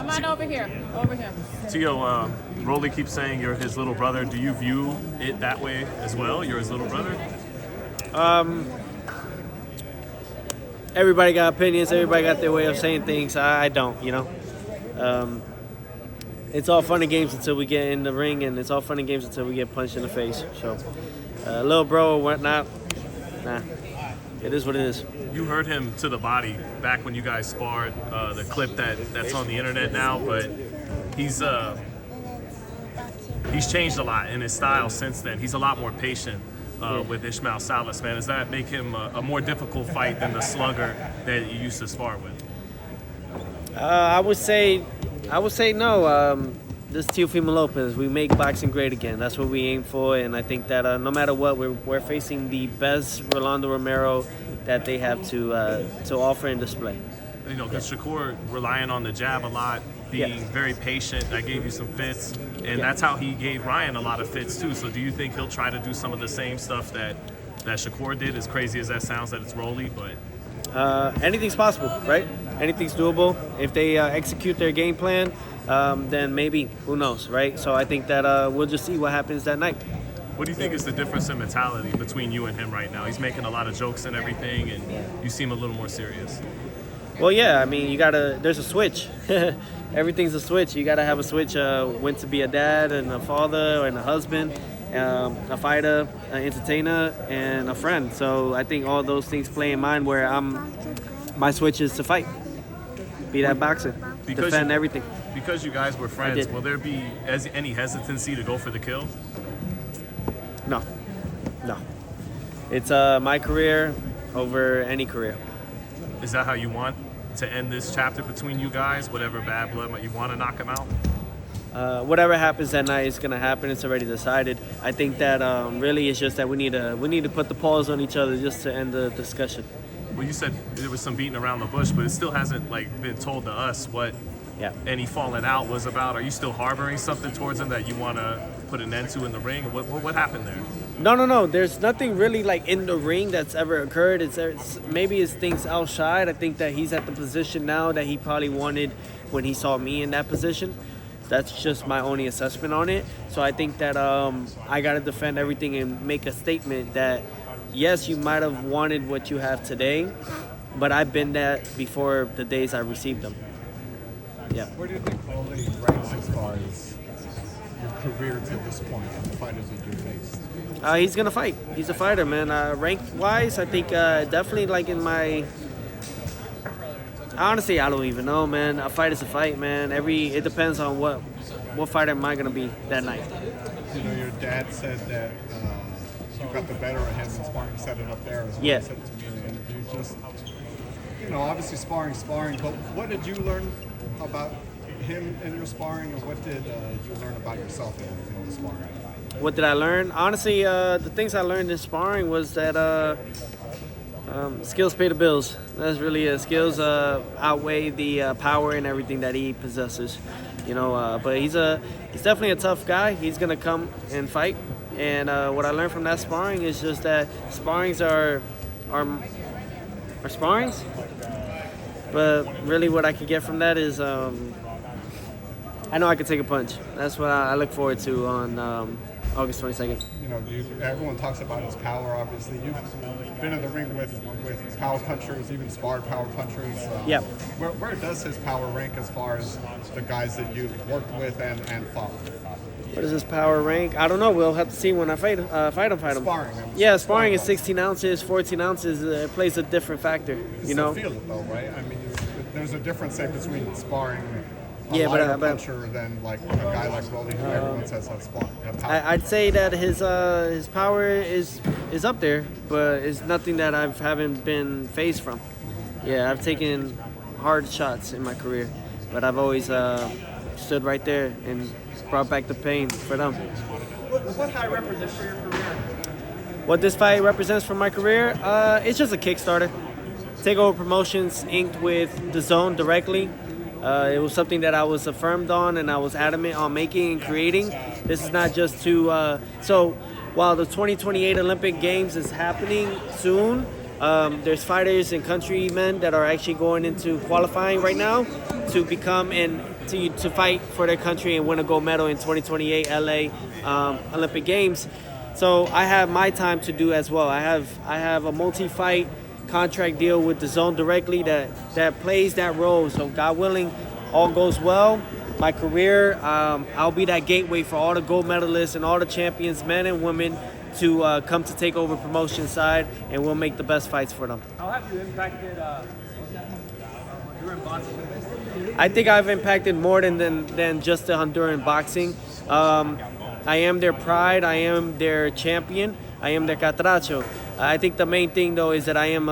Come on over here. Over here. Tio, Rolly keeps saying you're his little brother. Do you view it that way as well? You're his little brother? Everybody got opinions. Everybody got their way of saying things. I don't, you know. It's all fun and games until we get in the ring, and it's all fun and games until we get punched in the face. So, little bro or whatnot, nah, it is what it is. You heard him to the body back when you guys sparred, the clip that's on the internet now, but he's changed a lot in his style since then. He's a lot more patient with Ishmael Salas, man. Does that make him a more difficult fight than the slugger that you used to spar with? I would say no. This is Teofimo Lopez. We make boxing great again. That's what we aim for, and I think that no matter what, we're facing the best Rolando Romero that they have to offer and display. You know, because Shakur relying on the jab a lot, being very patient. I gave you some fits, and that's how he gave Ryan a lot of fits too. So do you think he'll try to do some of the same stuff that Shakur did? As crazy as that sounds, that it's Rolly, but anything's possible, right? Anything's doable. If they execute their game plan, then maybe, who knows, right? So I think that we'll just see what happens that night. What do you think is the difference in mentality between you and him right now? He's making a lot of jokes and everything, and you seem a little more serious. Well, yeah, I mean, there's a switch. Everything's a switch. You gotta have a switch when to be a dad and a father and a husband, a fighter, an entertainer, and a friend. So I think all those things play in mind where my switch is to fight. Be that boxer. Defend everything. Because you guys were friends, will there be any hesitancy to go for the kill? No. It's my career over any career. Is that how you want to end this chapter between you guys? Whatever bad blood, you want to knock him out? Whatever happens that night is gonna happen. It's already decided. I think that really it's just that we need to put the paws on each other just to end the discussion. Well, you said there was some beating around the bush, but it still hasn't been told to us what any falling out was about. Are you still harboring something towards him that you want to put an end to in the ring? What happened there? No. There's nothing really in the ring that's ever occurred. Maybe it's things outside. I think that he's at the position now that he probably wanted when he saw me in that position. That's just my only assessment on it. So I think that I got to defend everything and make a statement that, yes, you might have wanted what you have today, but I've been that before the days I received them. Yeah. Where do you think Rolly ranks as far as your career to this point and the fighters that you faced? He's gonna fight. He's a fighter, man. Rank-wise, I think definitely in my. Honestly, I don't even know, man. A fight is a fight, man. It depends on what fighter am I gonna be that night. You know, your dad said that you got the better of him and sparring set it up there as well. Yeah. He said it to me in the interview. Just, obviously sparring, but what did you learn about him in your sparring, and what did you learn about yourself in the sparring? What did I learn? Honestly, the things I learned in sparring was that skills pay the bills. That's really it. Skills outweigh the power and everything that he possesses. But he's definitely a tough guy. He's gonna come and fight. And what I learned from that sparring is just that sparrings are sparrings. But really, what I could get from that is I know I can take a punch. That's what I look forward to on August 22nd. Everyone talks about his power, obviously. You've been in the ring with power punchers, even sparred power punchers. Yeah. Where does his power rank as far as the guys that you've worked with and fought? What is his power rank? I don't know. We'll have to see when I fight him. Sparring. Yeah, sparring is 16 ounces, 14 ounces. It plays a different factor, You still feel it, though, right? I mean, there's a difference, say, between sparring a lighter puncher than a guy like Rolly, who everyone says has power. I'd say that his power is up there, but it's nothing that I haven't been phased from. Yeah, I've taken hard shots in my career, but I've always stood right there and brought back the pain for them. What fight represents for your career? What this fight represents for my career? It's just a Kickstarter. Takeover Promotions inked with DAZN directly. It was something that I was affirmed on and I was adamant on making and creating. This is not just to... So while the 2028 Olympic Games is happening soon, there's fighters and countrymen that are actually going into qualifying right now to become and continue to fight for their country and win a gold medal in 2028 LA Olympic Games. So I have my time to do as well. I have a multi-fight contract deal with the zone directly that plays that role. So God willing, all goes well. My career, I'll be that gateway for all the gold medalists and all the champions, men and women, to come to Takeover Promotion side, and we'll make the best fights for them. How have you impacted Honduran boxing? I think I've impacted more than just the Honduran boxing. I am their pride. I am their champion. I am their catracho. I think the main thing, though, is that I am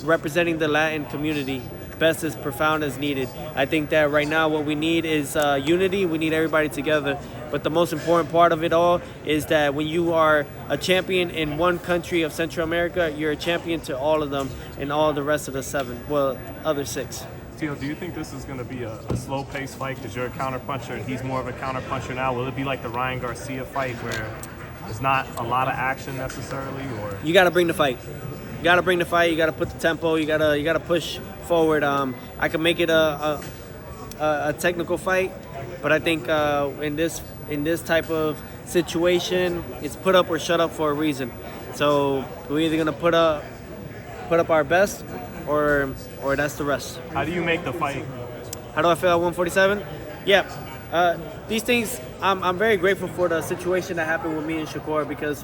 representing the Latin community best as profound as needed. I think that right now what we need is unity. We need everybody together. But the most important part of it all is that when you are a champion in one country of Central America, you're a champion to all of them and all the rest of the other six. Teo, do you think this is going to be a slow-paced fight because you're a counterpuncher and he's more of a counterpuncher now? Will it be like the Ryan Garcia fight where there's not a lot of action necessarily? Or you got to bring the fight. You got to bring the fight. You got to put the tempo. You got to push forward. I can make it a technical fight, but I think in this type of situation, it's put up or shut up for a reason. So we're either gonna put up our best, or that's the rest. how do you make the fight? How do I feel at 147? Yeah, these things. I'm very grateful for the situation that happened with me and Shakur, because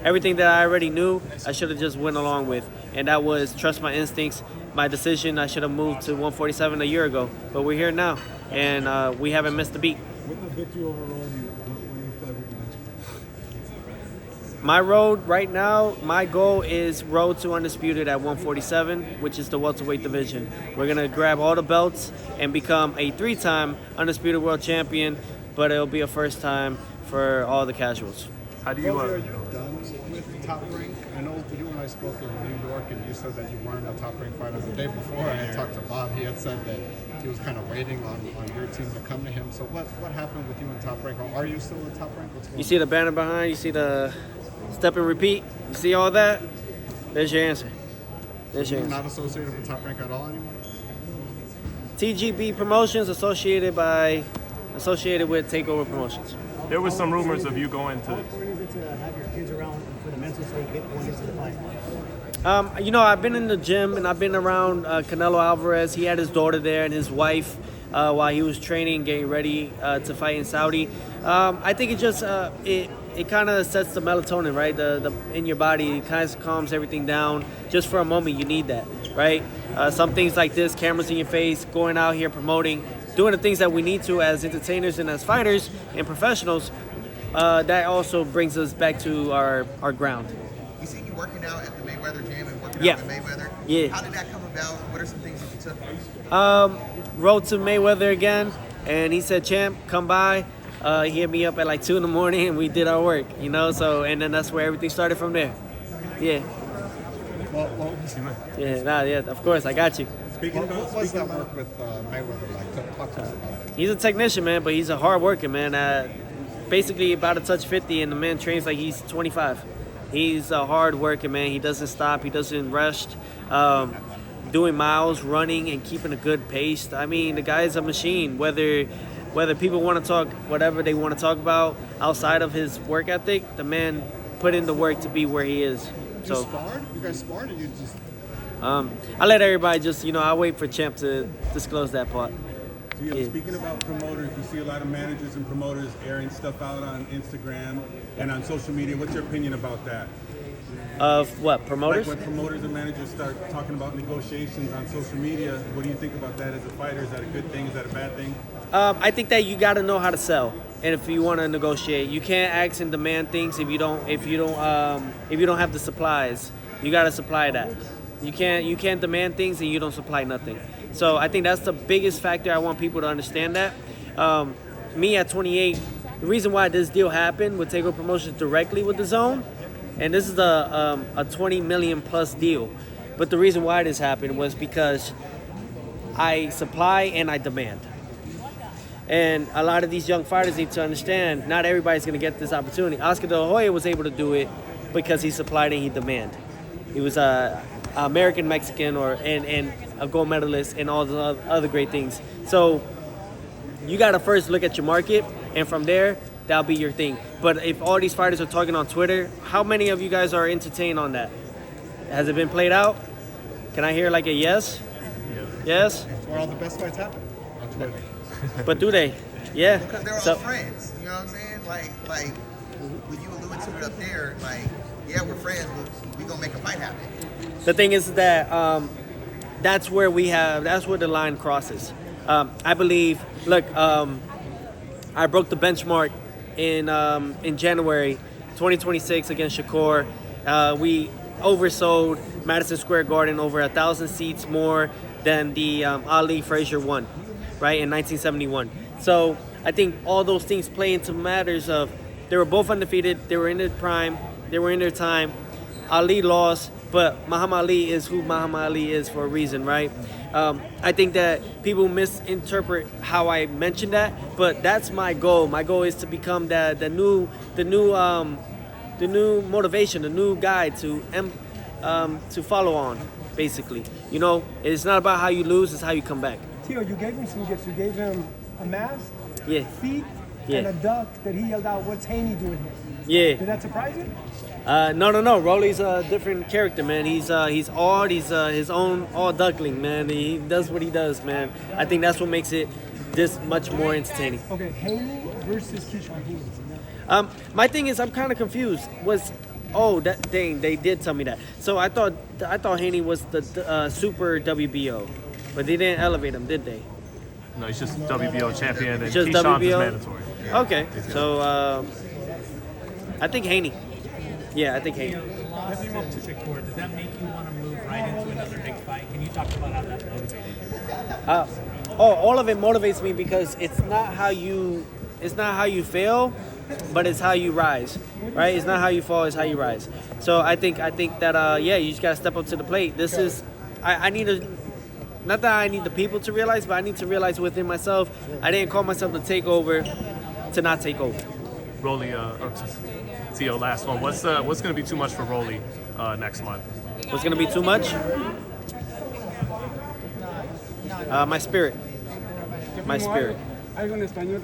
everything that I already knew, I should have just went along with, and that was trust my instincts. My decision, I should have moved to 147 a year ago, but we're here now, and we haven't missed a beat. With the victory overall, My road right now, my goal is road to undisputed at 147, which is the welterweight division. We're gonna grab all the belts and become a 3-time undisputed world champion, but it'll be a first time for all the casuals. How do you? Are you done with Top Rank? I know you and I spoke in New York, and you said that you weren't a Top Rank fighter. The day before, I had talked to Bob. He had said that he was kind of waiting on your team to come to him. So what happened with you in Top Rank? Are you still in Top Rank? What's going You see the banner behind, you see the step and repeat, you see all that? There's your answer. There's your You're answer. not associated with Top Rank at all anymore? TGB Promotions associated with Takeover Promotions. There was some rumors of you going to. what is it to have your kids around for the mental state going into the fight? I've been in the gym and I've been around Canelo Alvarez. He had his daughter there and his wife while he was training, getting ready to fight in Saudi. I think it just it kind of sets the melatonin, right? The in your body, it kind of calms everything down. Just for a moment, you need that, right? Some things like this, cameras in your face, going out here promoting, doing the things that we need to as entertainers and as fighters and professionals. That also brings us back to our ground. You seen you working out at the Mayweather gym and working Yeah. out with Mayweather? Yeah. How did that come about? What are some things that you took? Rode to Mayweather again, and he said, "Champ, come by." He hit me up at like 2 in the morning, and we did our work, so and then that's where everything started from there. Yeah, of course, I got you. What was that work with Mayweather like? Talk to us about it. He's a technician, man, but he's a hard worker, man. Basically about to touch 50, and the man trains like he's 25. He's a hard worker, man. He doesn't stop. He doesn't rest. Doing miles, running, and keeping a good pace. I mean, the guy is a machine. Whether people want to talk whatever they want to talk about outside of his work ethic, the man put in the work to be where he is. You sparred? You guys sparred, or you just? I let everybody just, I wait for Champ to disclose that part. Yeah. Speaking about promoters, you see a lot of managers and promoters airing stuff out on Instagram and on social media. What's your opinion about that? Of what, promoters? Like when promoters and managers start talking about negotiations on social media, what do you think about that as a fighter? Is that a good thing? Is that a bad thing? I think that you got to know how to sell, and if you want to negotiate, you can't ask and demand things if you don't have the supplies. You got to supply that. You can't demand things and you don't supply nothing. So I think that's the biggest factor. I want people to understand that. Me at 28, the reason why this deal happened with Takeover Promotions directly with the Zone, and this is a 20 million plus deal, but the reason why this happened was because I supply and I demand. And a lot of these young fighters need to understand not everybody's going to get this opportunity. Oscar De La Hoya was able to do it because he supplied and he demanded. He was a American Mexican and a gold medalist and all the other great things. So you got to first look at your market, and from there, that'll be your thing. But if all these fighters are talking on Twitter, how many of you guys are entertained on that? Has it been played out? Can I hear like a yes? Yes? That's where all the best fights happen. On Twitter. But do they? Yeah. Because they're all friends. You know what I'm saying? Like when you alluded to it up there, like, yeah, we're friends, but we gonna make a fight happen. The thing is that that's where the line crosses. I believe. Look, I broke the benchmark in January 2026 against Shakur. We oversold Madison Square Garden over 1,000 seats more than the Ali Frazier one, right, in 1971. So I think all those things play into matters of they were both undefeated, they were in their prime, they were in their time. Ali lost, but Muhammad Ali is who Muhammad Ali is for a reason, right? I think that people misinterpret how I mentioned that, but that's my goal. My goal is to become the new motivation, the new guy to follow on, basically. You know, it's not about how you lose, it's how you come back. Tio, you gave him some gifts. You gave him a mask, Yeah. feet, and a duck that he yelled out, "What's Haney doing here?" Yeah. Did that surprise you? No. Rolly's a different character, man. He's odd. He's his own all duckling, man. He does what he does, man. I think that's what makes it this much more entertaining. Okay, Haney versus Keyshawn Haney. My thing is, I'm kind of confused. That thing they did tell me that. So I thought Haney was the super WBO, but they didn't elevate him, did they? No, he's just WBO champion, and Just Keyshawn's is WBO? mandatory. Okay, so I think Haney. Yeah, I think Haney. Stepping up to Shakur, does that make you want to move right into another big fight? Can you talk about how that motivated you? All of it motivates me because it's not how you fail, but it's how you rise, right? It's not how you fall, it's how you rise. So I think that you just gotta step up to the plate. This is I need to. Not that I need the people to realize, but I need to realize within myself, I didn't call myself the takeover to not take over. Rolly, Tio, last one. What's going to be too much for Rolly next month? What's going to be too much? My spirit. My spirit. Algo en español.